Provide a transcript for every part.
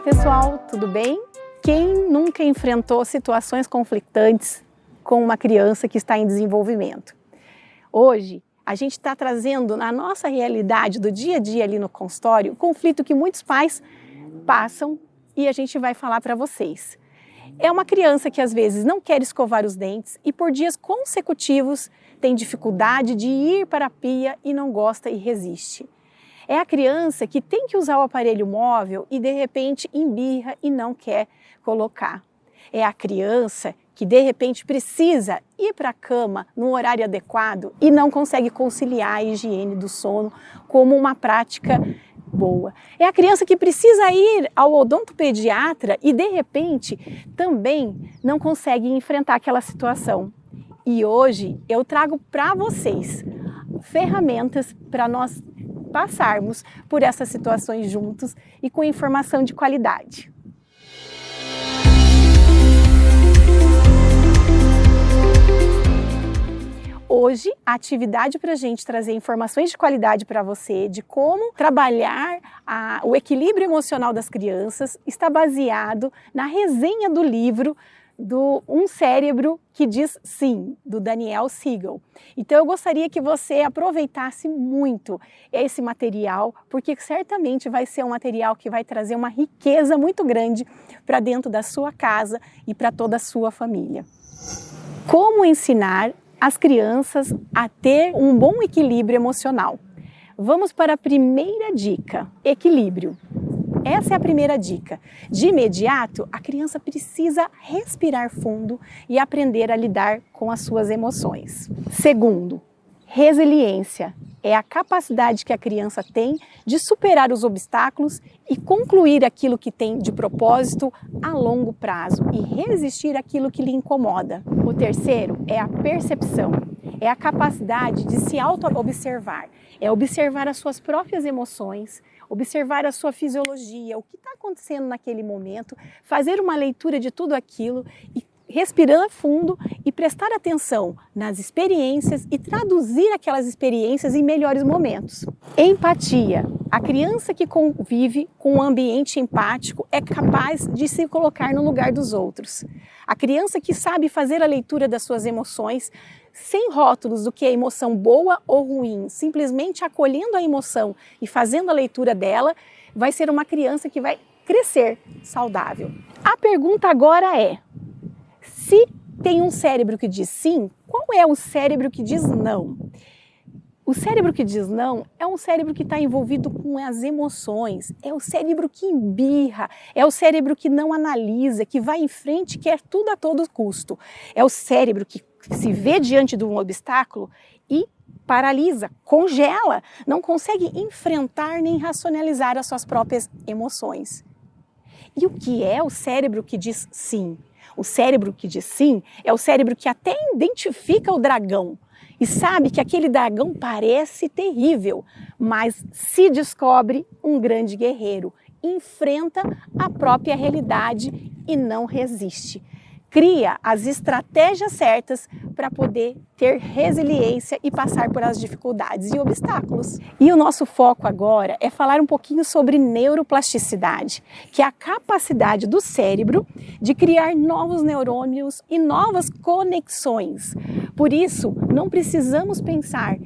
pessoal, tudo bem? Quem nunca enfrentou situações conflitantes com uma criança que está em desenvolvimento? Hoje, a gente está trazendo na nossa realidade do dia a dia ali no consultório o conflito que muitos pais passam e a gente vai falar para vocês. É uma criança que às vezes não quer escovar os dentes e por dias consecutivos tem dificuldade de ir para a pia e não gosta e resiste. É a criança que tem que usar o aparelho móvel e de repente embirra e não quer colocar. É a criança que de repente precisa ir para a cama no horário adequado e não consegue conciliar a higiene do sono como uma prática boa. É a criança que precisa ir ao odontopediatra e de repente também não consegue enfrentar aquela situação. E hoje eu trago para vocês ferramentas para nós passarmos por essas situações juntos e com informação de qualidade. Hoje, a atividade para a gente trazer informações de qualidade para você de como trabalhar o equilíbrio emocional das crianças está baseado na resenha do livro Um Cérebro que Diz Sim, do Daniel Siegel. Então eu gostaria que você aproveitasse muito esse material, porque certamente vai ser um material que vai trazer uma riqueza muito grande para dentro da sua casa e para toda a sua família. Como ensinar as crianças a ter um bom equilíbrio emocional? Vamos para a primeira dica: equilíbrio. Essa é a primeira dica. De imediato, a criança precisa respirar fundo e aprender a lidar com as suas emoções. Segundo, resiliência. É a capacidade que a criança tem de superar os obstáculos e concluir aquilo que tem de propósito a longo prazo e resistir àquilo que lhe incomoda. O terceiro é a percepção. É a capacidade de se auto-observar. É observar as suas próprias emoções, observar a sua fisiologia, o que está acontecendo naquele momento, fazer uma leitura de tudo aquilo e respirar fundo e prestar atenção nas experiências e traduzir aquelas experiências em melhores momentos. Empatia. A criança que convive com um ambiente empático é capaz de se colocar no lugar dos outros. A criança que sabe fazer a leitura das suas emoções sem rótulos do que é emoção boa ou ruim, simplesmente acolhendo a emoção e fazendo a leitura dela, vai ser uma criança que vai crescer saudável. A pergunta agora é: se tem um cérebro que diz sim, qual é o cérebro que diz não? O cérebro que diz não é um cérebro que está envolvido com as emoções, é o cérebro que embirra, é o cérebro que não analisa, que vai em frente e quer tudo a todo custo. É o cérebro que se vê diante de um obstáculo e paralisa, congela, não consegue enfrentar nem racionalizar as suas próprias emoções. E o que é o cérebro que diz sim? O cérebro que diz sim é o cérebro que até identifica o dragão e sabe que aquele dragão parece terrível, mas se descobre um grande guerreiro, enfrenta a própria realidade e não resiste. Cria as estratégias certas para poder ter resiliência e passar por as dificuldades e obstáculos. E o nosso foco agora é falar um pouquinho sobre neuroplasticidade, que é a capacidade do cérebro de criar novos neurônios e novas conexões. Por isso, não precisamos pensar,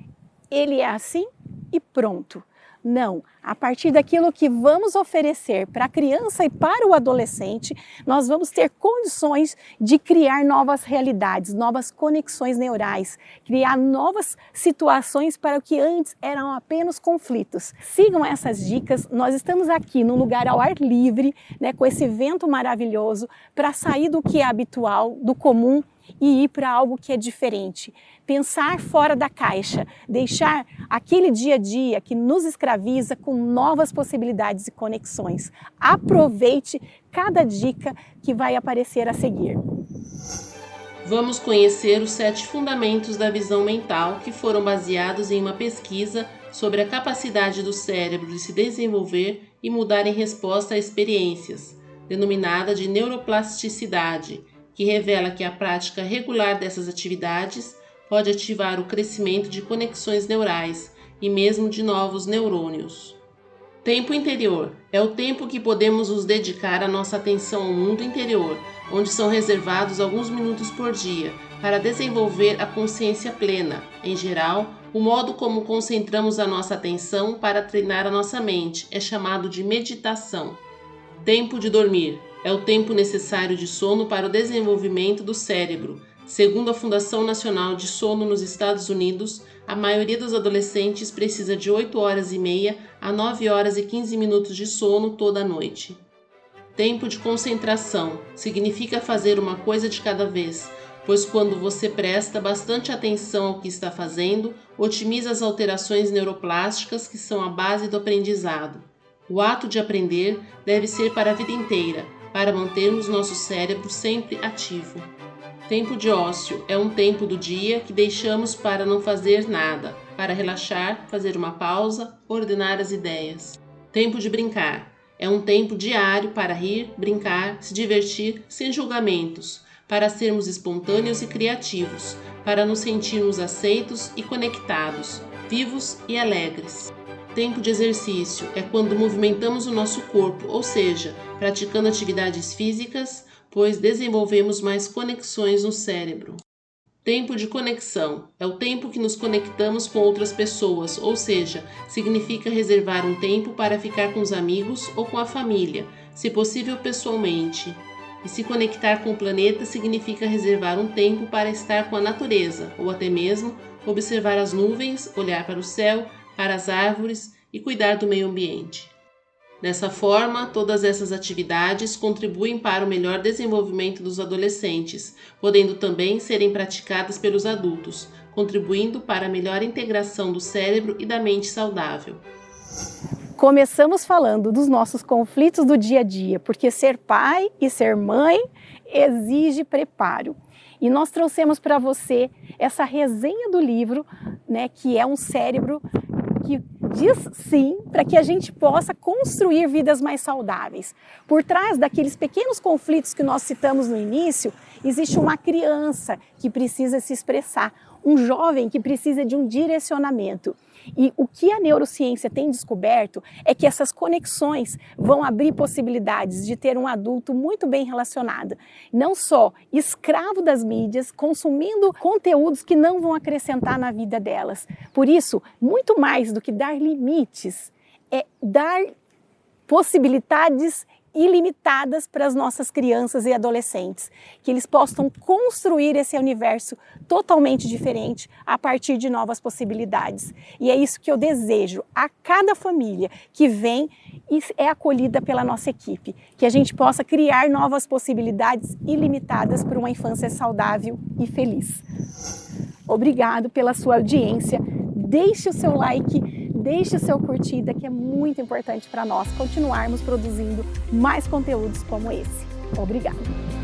ele é assim e pronto. Não, a partir daquilo que vamos oferecer para a criança e para o adolescente, nós vamos ter condições de criar novas realidades, novas conexões neurais, criar novas situações para o que antes eram apenas conflitos. Sigam essas dicas, nós estamos aqui num lugar ao ar livre, com esse vento maravilhoso, para sair do que é habitual, do comum, e ir para algo que é diferente. Pensar fora da caixa, deixar aquele dia a dia que nos escraviza com novas possibilidades e conexões. Aproveite cada dica que vai aparecer a seguir. Vamos conhecer os 7 fundamentos da visão mental que foram baseados em uma pesquisa sobre a capacidade do cérebro de se desenvolver e mudar em resposta a experiências, denominada de neuroplasticidade, que revela que a prática regular dessas atividades pode ativar o crescimento de conexões neurais e mesmo de novos neurônios. Tempo interior é o tempo que podemos nos dedicar a nossa atenção ao mundo interior, onde são reservados alguns minutos por dia para desenvolver a consciência plena. Em geral, o modo como concentramos a nossa atenção para treinar a nossa mente é chamado de meditação. Tempo de dormir é o tempo necessário de sono para o desenvolvimento do cérebro. Segundo a Fundação Nacional de Sono nos Estados Unidos, a maioria dos adolescentes precisa de 8 horas e meia a 9 horas e 15 minutos de sono toda noite. Tempo de concentração significa fazer uma coisa de cada vez, pois quando você presta bastante atenção ao que está fazendo, otimiza as alterações neuroplásticas que são a base do aprendizado. O ato de aprender deve ser para a vida inteira, para mantermos nosso cérebro sempre ativo. Tempo de ócio é um tempo do dia que deixamos para não fazer nada, para relaxar, fazer uma pausa, ordenar as ideias. Tempo de brincar é um tempo diário para rir, brincar, se divertir sem julgamentos, para sermos espontâneos e criativos, para nos sentirmos aceitos e conectados, vivos e alegres. Tempo de exercício é quando movimentamos o nosso corpo, ou seja, praticando atividades físicas, pois desenvolvemos mais conexões no cérebro. Tempo de conexão é o tempo que nos conectamos com outras pessoas, ou seja, significa reservar um tempo para ficar com os amigos ou com a família, se possível pessoalmente. E se conectar com o planeta significa reservar um tempo para estar com a natureza, ou até mesmo observar as nuvens, olhar para o céu, para as árvores e cuidar do meio ambiente. Dessa forma, todas essas atividades contribuem para o melhor desenvolvimento dos adolescentes, podendo também serem praticadas pelos adultos, contribuindo para a melhor integração do cérebro e da mente saudável. Começamos falando dos nossos conflitos do dia a dia, porque ser pai e ser mãe exige preparo. E nós trouxemos para você essa resenha do livro, né, que é um cérebro que diz sim para que a gente possa construir vidas mais saudáveis. Por trás daqueles pequenos conflitos que nós citamos no início, existe uma criança que precisa se expressar, um jovem que precisa de um direcionamento. E o que a neurociência tem descoberto é que essas conexões vão abrir possibilidades de ter um adulto muito bem relacionado, não só escravo das mídias, consumindo conteúdos que não vão acrescentar na vida delas. Por isso, muito mais do que dar limites, é dar possibilidades ilimitadas para as nossas crianças e adolescentes, que eles possam construir esse universo totalmente diferente a partir de novas possibilidades. E é isso que eu desejo a cada família que vem e é acolhida pela nossa equipe, que a gente possa criar novas possibilidades ilimitadas para uma infância saudável e feliz. Obrigado pela sua audiência, deixe o seu like, deixe o seu curtida, que é muito importante para nós continuarmos produzindo mais conteúdos como esse. Obrigada!